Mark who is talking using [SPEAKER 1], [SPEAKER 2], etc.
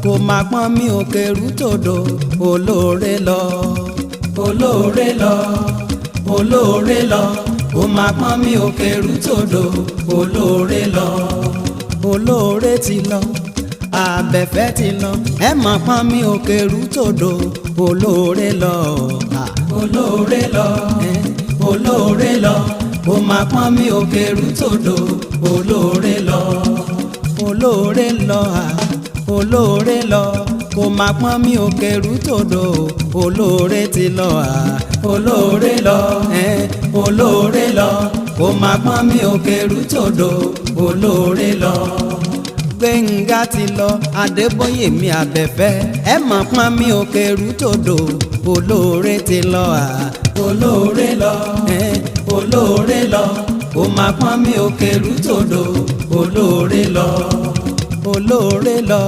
[SPEAKER 1] kò má pọ́n mi ò kẹrù tòdò olóore lọ olóore lọ olóore lọ kò má pọ́n mi ò kẹrù tòdò olóore lọ olóore ti lọ abẹ́fẹ́ ti lọ ẹ má pọ́n mi ò kẹrù tòdò olóore lọ olóore lọ olóore lọ kò má pọ́n mi ò kẹrù tòdò olóore lọ olóore lọ olóore lọ kò má pọ́n mi ò kẹrù tòdò olóore ti lọ olóore lọ olóore lọ kò má pọ́n mi ò kẹrù tòdò olóore lọ. Gbẹ̀ngà ti lọ Adébóyè mi Àbẹ̀fẹ́ ẹ má pọ́n mi ò kẹrù tòdò olóore ti lọ olóore lọ olóore lọ kò má pọ́n mi ò kẹrù tòdò olóore lọ olóore lọ